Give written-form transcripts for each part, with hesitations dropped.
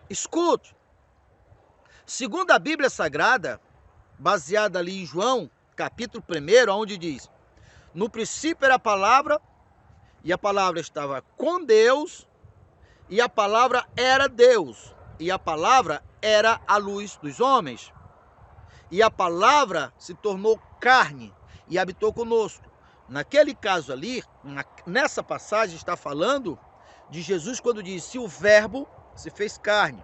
Escute. Segundo a Bíblia Sagrada, baseada ali em João, capítulo 1, onde diz: no princípio era a palavra, e a palavra estava com Deus, e a palavra era Deus, e a palavra era a luz dos homens. E a palavra se tornou carne e habitou conosco. Naquele caso ali, nessa passagem está falando de Jesus quando disse: o verbo se fez carne.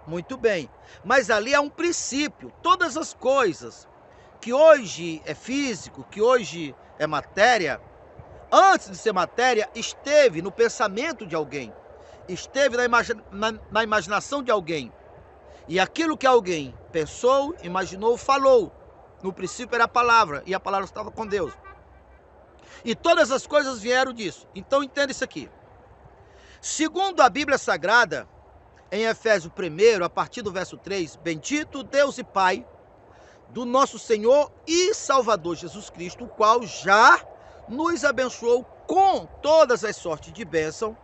Muito bem, mas ali há um princípio. Todas as coisas que hoje é físico, que hoje é matéria, antes de ser matéria, esteve no pensamento de alguém, esteve na imaginação de alguém. E aquilo que alguém pensou, imaginou, falou. No princípio era a palavra, e a palavra estava com Deus. E todas as coisas vieram disso. Então entenda isso aqui. Segundo a Bíblia Sagrada, em Efésios 1, a partir do verso 3, bendito Deus e Pai do nosso Senhor e Salvador Jesus Cristo, o qual já nos abençoou com todas as sortes de bênção,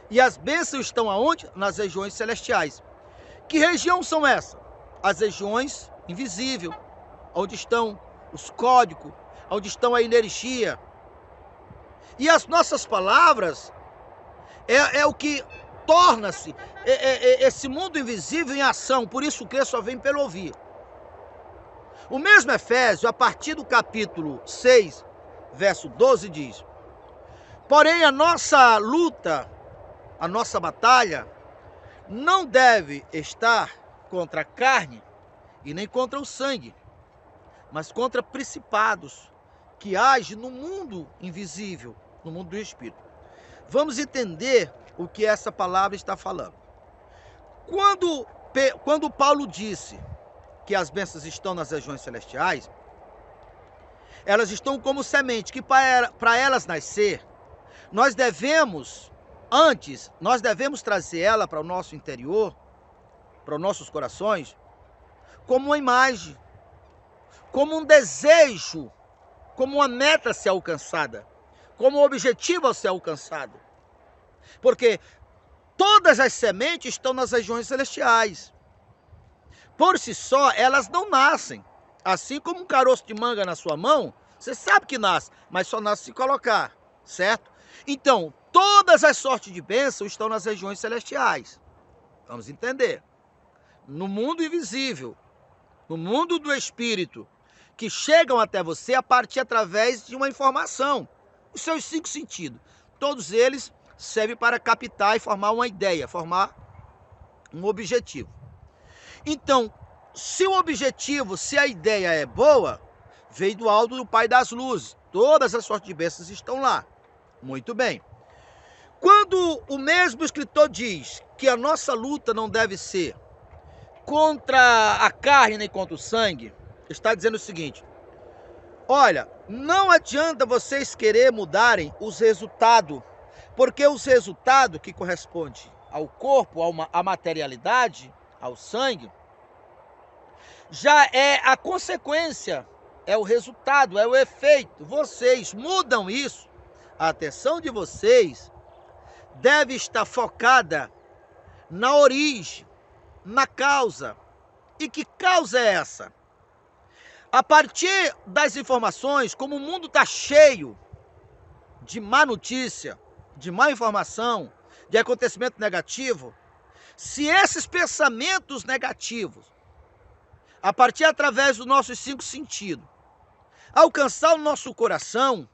e as bênçãos estão aonde? Nas regiões celestiais. Que região são essas? As regiões invisíveis, onde estão os códigos, onde estão a energia. E as nossas palavras é o que torna-se esse mundo invisível em ação. Por isso o crer só vem pelo ouvir. O mesmo Efésio, a partir do capítulo 6, verso 12, diz: porém a nossa luta, a nossa batalha, não deve estar contra a carne e nem contra o sangue, mas contra principados que agem no mundo invisível, no mundo do espírito. Vamos entender o que essa palavra está falando. Quando Paulo disse que as bênçãos estão nas regiões celestiais, elas estão como semente, que para elas nascer, nós devemos trazer ela para o nosso interior, para os nossos corações, como uma imagem, como um desejo, como uma meta a ser alcançada, como um objetivo a ser alcançado. Porque todas as sementes estão nas regiões celestiais. Por si só, elas não nascem. Assim como um caroço de manga na sua mão, você sabe que nasce, mas só nasce se colocar, certo? Então, todas as sortes de bênção estão nas regiões celestiais. Vamos entender. No mundo invisível, no mundo do espírito, que chegam até você a partir através de uma informação. Os seus 5 sentidos. Todos eles servem para captar e formar uma ideia, formar um objetivo. Então, se o objetivo, se a ideia é boa, veio do alto do Pai das Luzes. Todas as sortes de bênçãos estão lá. Muito bem. Quando o mesmo escritor diz que a nossa luta não deve ser contra a carne nem contra o sangue, está dizendo o seguinte: olha, não adianta vocês querer mudarem os resultados, porque os resultados que correspondem ao corpo, à materialidade, ao sangue, já é a consequência, é o resultado, é o efeito. Vocês mudam isso, a atenção de vocês deve estar focada na origem, na causa. E que causa é essa? A partir das informações, como o mundo está cheio de má notícia, de má informação, de acontecimento negativo, se esses pensamentos negativos, a partir através dos nossos 5 sentidos, alcançar o nosso coração,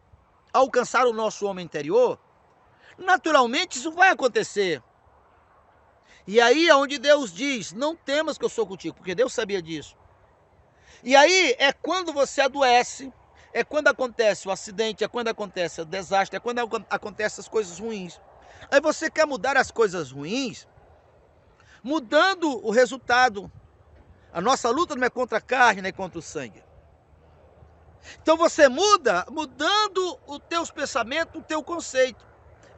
alcançar o nosso homem interior, naturalmente isso vai acontecer. E aí é onde Deus diz: não temas que eu sou contigo, porque Deus sabia disso. E aí é quando você adoece, é quando acontece o acidente, é quando acontece o desastre, é quando acontecem as coisas ruins. Aí você quer mudar as coisas ruins, mudando o resultado. A nossa luta não é contra a carne, nem contra o sangue. Então você muda, mudando os teus pensamentos, o teu conceito.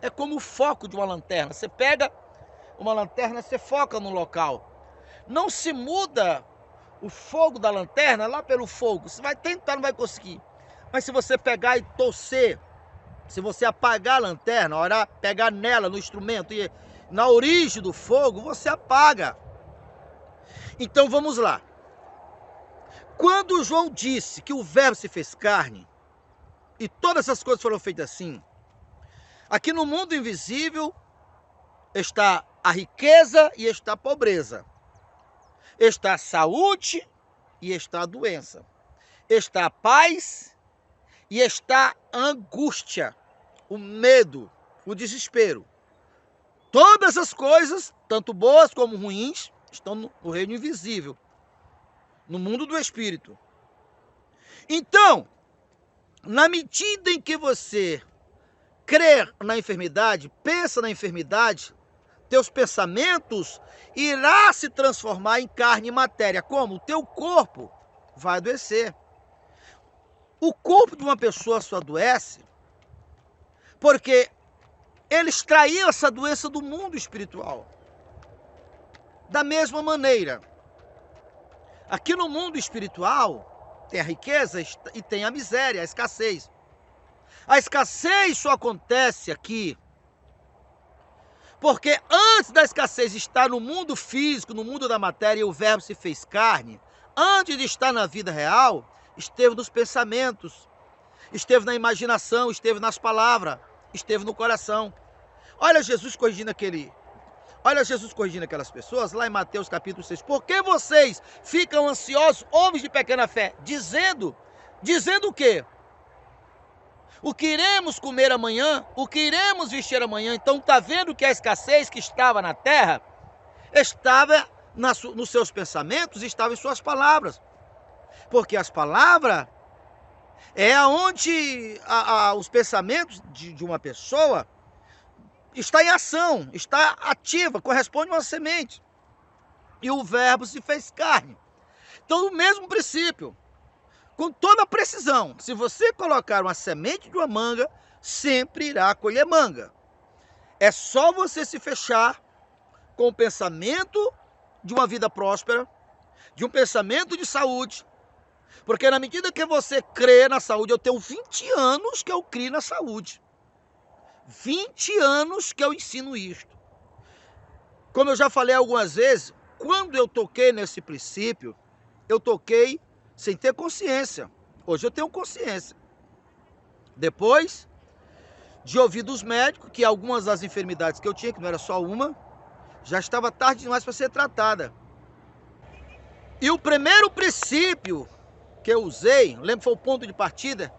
É como o foco de uma lanterna. Você pega uma lanterna, você foca no local. Não se muda o fogo da lanterna lá pelo fogo. Você vai tentar, não vai conseguir. Mas se você pegar e torcer, se você apagar a lanterna, orar, pegar nela, no instrumento, e na origem do fogo, você apaga. Então vamos lá. Quando João disse que o verbo se fez carne, e todas essas coisas foram feitas assim, aqui no mundo invisível está a riqueza e está a pobreza. Está a saúde e está a doença. Está a paz e está a angústia, o medo, o desespero. Todas as coisas, tanto boas como ruins, estão no reino invisível, no mundo do espírito. Então, na medida em que você crê na enfermidade, pensa na enfermidade, teus pensamentos irá se transformar em carne e matéria. Como? O teu corpo vai adoecer. O corpo de uma pessoa só adoece porque ele extraiu essa doença do mundo espiritual. Da mesma maneira, aqui no mundo espiritual tem a riqueza e tem a miséria, a escassez. A escassez só acontece aqui porque antes da escassez estar no mundo físico, no mundo da matéria, e o verbo se fez carne, antes de estar na vida real, esteve nos pensamentos, esteve na imaginação, esteve nas palavras, esteve no coração. Olha Jesus corrigindo aquelas pessoas, lá em Mateus capítulo 6. Por que vocês ficam ansiosos, homens de pequena fé? Dizendo o quê? O que iremos comer amanhã? O que iremos vestir amanhã? Então está vendo que a escassez que estava na terra estava nos seus pensamentos, estava em suas palavras. Porque as palavras é onde os pensamentos de uma pessoa está em ação, está ativa, corresponde a uma semente. E o verbo se fez carne. Então, o mesmo princípio, com toda a precisão, se você colocar uma semente de uma manga, sempre irá colher manga. É só você se fechar com o pensamento de uma vida próspera, de um pensamento de saúde, porque na medida que você crê na saúde, eu tenho 20 anos que eu crio na saúde. 20 anos que eu ensino isto. Como eu já falei algumas vezes, quando eu toquei nesse princípio, eu toquei sem ter consciência. Hoje eu tenho consciência. Depois de ouvir dos médicos que algumas das enfermidades que eu tinha, que não era só uma, já estava tarde demais para ser tratada. E o primeiro princípio que eu usei, lembro que foi o ponto de partida,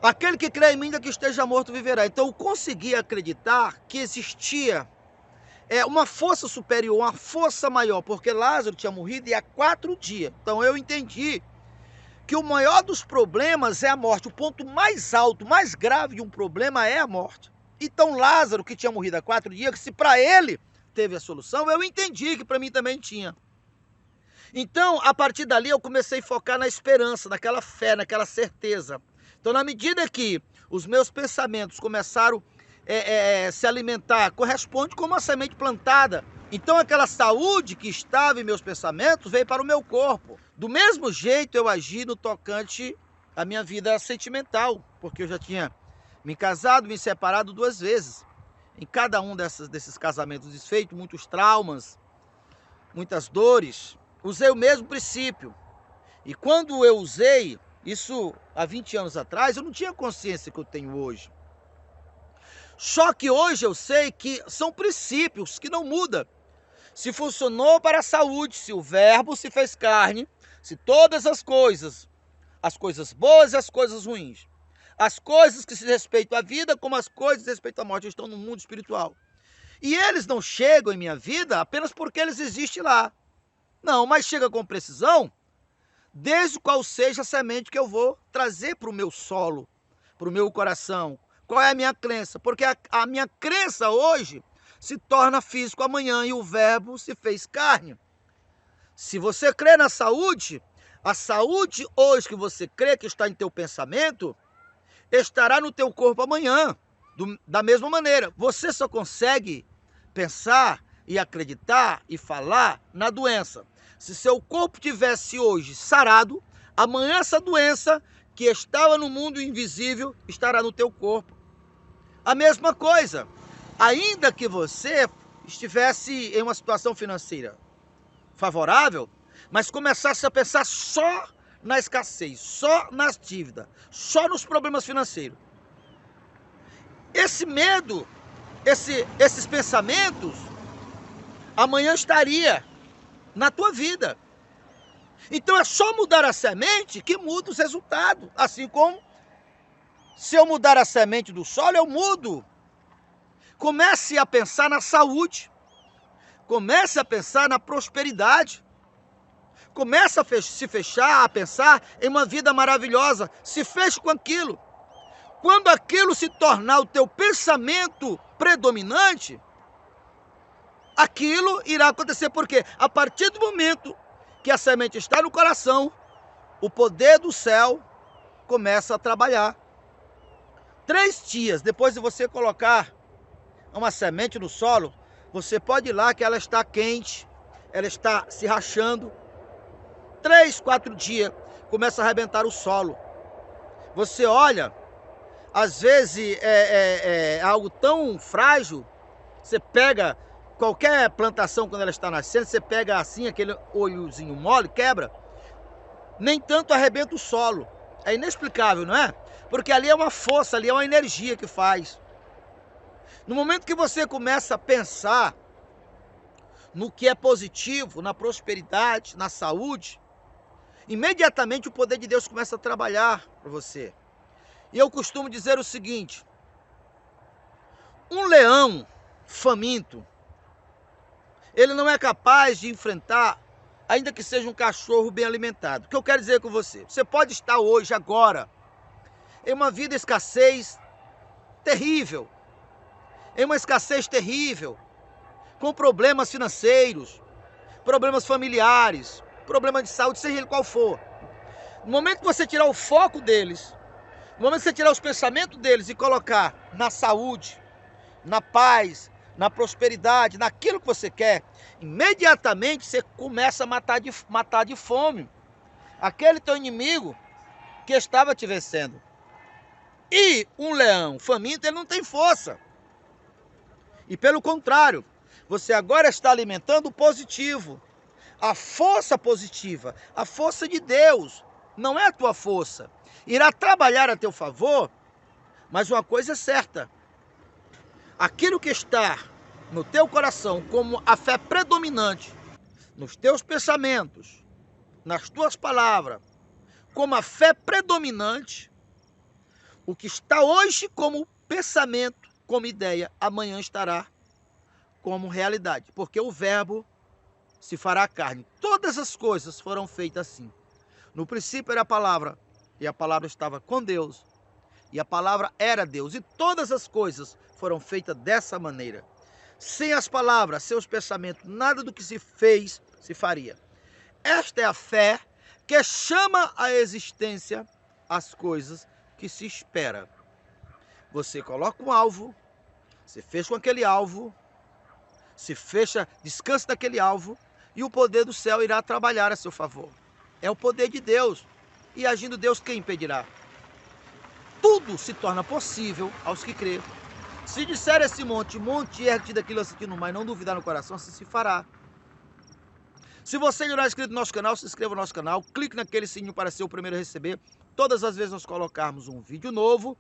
aquele que crê em mim, ainda que esteja morto, viverá. Então eu consegui acreditar que existia uma força superior, uma força maior, porque Lázaro tinha morrido há 4 dias. Então eu entendi que o maior dos problemas é a morte. O ponto mais alto, mais grave de um problema é a morte. Então Lázaro, que tinha morrido há 4 dias, que se para ele teve a solução, eu entendi que para mim também tinha. Então, a partir dali, eu comecei a focar na esperança, naquela fé, naquela certeza. Então, na medida que os meus pensamentos começaram a se alimentar, corresponde como uma semente plantada. Então, aquela saúde que estava em meus pensamentos veio para o meu corpo. Do mesmo jeito, eu agi no tocante à minha vida sentimental, porque eu já tinha me casado, me separado 2 vezes. Em cada um desses casamentos desfeitos, muitos traumas, muitas dores. Usei o mesmo princípio. E quando eu usei isso há 20 anos atrás, eu não tinha consciência que eu tenho hoje. Só que hoje eu sei que são princípios que não mudam. Se funcionou para a saúde, se o verbo se fez carne, se todas as coisas boas e as coisas ruins, as coisas que se respeitam à vida como as coisas que respeitam à morte, estão no mundo espiritual. E eles não chegam em minha vida apenas porque eles existem lá. Não, mas chega com precisão, desde qual seja a semente que eu vou trazer para o meu solo, para o meu coração. Qual é a minha crença? Porque a minha crença hoje se torna físico amanhã e o verbo se fez carne. Se você crê na saúde, a saúde hoje que você crê que está em teu pensamento, estará no teu corpo amanhã. Da mesma maneira, você só consegue pensar e acreditar e falar na doença. Se seu corpo tivesse hoje sarado, amanhã essa doença que estava no mundo invisível estará no teu corpo. A mesma coisa, ainda que você estivesse em uma situação financeira favorável, mas começasse a pensar só na escassez, só nas dívidas, só nos problemas financeiros. Esse medo, esses pensamentos, amanhã estaria na tua vida. Então é só mudar a semente que muda os resultados. Assim como se eu mudar a semente do solo, eu mudo. Comece a pensar na saúde. Comece a pensar na prosperidade. Comece a se fechar, a pensar em uma vida maravilhosa. Se feche com aquilo. Quando aquilo se tornar o teu pensamento predominante, aquilo irá acontecer. Porque a partir do momento que a semente está no coração, o poder do céu começa a trabalhar. 3 dias depois de você colocar uma semente no solo, você pode ir lá que ela está quente, ela está se rachando. 3, 4 dias, começa a arrebentar o solo. Você olha, às vezes é algo tão frágil, você pega qualquer plantação quando ela está nascendo, você pega assim, aquele olhozinho mole, quebra, nem tanto arrebenta o solo. É inexplicável, não é? Porque ali é uma força, ali é uma energia que faz. No momento que você começa a pensar no que é positivo, na prosperidade, na saúde, imediatamente o poder de Deus começa a trabalhar para você. E eu costumo dizer o seguinte: um leão faminto, ele não é capaz de enfrentar, ainda que seja um cachorro bem alimentado. O que eu quero dizer com você? Você pode estar hoje, agora, em uma vida de escassez terrível, em uma escassez terrível, com problemas financeiros, problemas familiares, problemas de saúde, seja ele qual for. No momento que você tirar o foco deles, no momento que você tirar os pensamentos deles e colocar na saúde, na paz, na prosperidade, naquilo que você quer, imediatamente você começa a matar de fome aquele teu inimigo que estava te vencendo. E um leão faminto, ele não tem força. E pelo contrário, você agora está alimentando o positivo, a força positiva, a força de Deus. Não é a tua força. Irá trabalhar a teu favor, mas uma coisa é certa: aquilo que está no teu coração como a fé predominante, nos teus pensamentos, nas tuas palavras, como a fé predominante, o que está hoje como pensamento, como ideia, amanhã estará como realidade, porque o verbo se fará carne. Todas as coisas foram feitas assim. No princípio era a palavra, e a palavra estava com Deus, e a palavra era Deus, e todas as coisas foram feitas dessa maneira. Sem as palavras, sem os pensamentos, nada do que se fez se faria. Esta é a fé que chama à existência as coisas que se espera. Você coloca um alvo, você fecha com aquele alvo, se fecha, descansa daquele alvo, e o poder do céu irá trabalhar a seu favor. É o poder de Deus. E agindo Deus, quem impedirá? Tudo se torna possível aos que crêem. Se disser esse monte, ergue-te daquilo assim no mar, e não duvidar no coração, assim se fará. Se você ainda não é inscrito no nosso canal, se inscreva no nosso canal, clique naquele sininho para ser o primeiro a receber todas as vezes nós colocarmos um vídeo novo.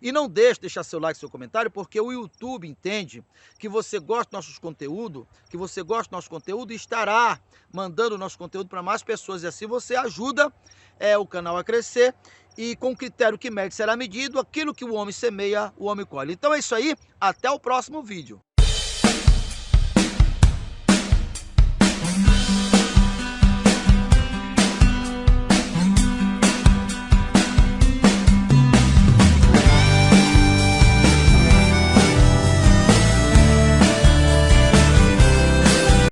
E não deixar seu like, seu comentário, porque o YouTube entende que você gosta do nosso conteúdo, e estará mandando o nosso conteúdo para mais pessoas. E assim você ajuda o canal a crescer, e com o critério que mede será medido, aquilo que o homem semeia, o homem colhe. Então é isso aí, até o próximo vídeo.